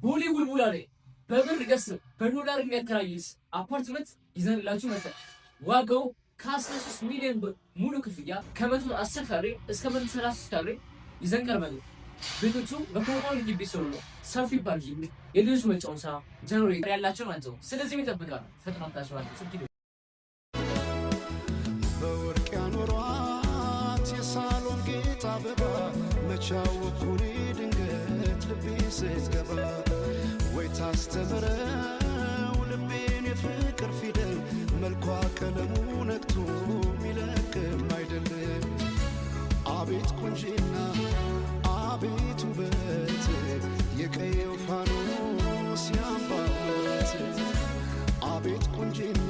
ቦሌ ቡልቡላ ላይ በብር ገስ በዶላር የሚያከራይስ አፓርትመንት ይዘንላችሁ መጣ። ዋጋው ከ13 ሚሊዮን ብር ሙሉ ክፍያ ከ110 ካሬ እስከ 130 ካሬ ይዘን ቀርበናል። ቤቶቹ በኮምፓውንድ ግቢ ስር ነው። ሰፊ ፓርኪንግ፣ የልጆች መጫወቻ፣ ጀነሬተር ያላቸው ናቸው። ስለዚህ ይጠብቃሉ። ፈጥናታችኋል። ስልክ በወርቅ ያኖሯት የሳሎን ጌጥ አበባ መቻወኩኔ ድንገት ልቤ ስትገባ ወይ ታስተምረው ልቤን የፍቅር ፊደል መልኳ ቀለሙ ነክቶ ሚለቅም አይደለም። አቤት ቁንጂና አቤት ውበት የቀየው ፋኖስ ያምባበት አቤት ቁንጂና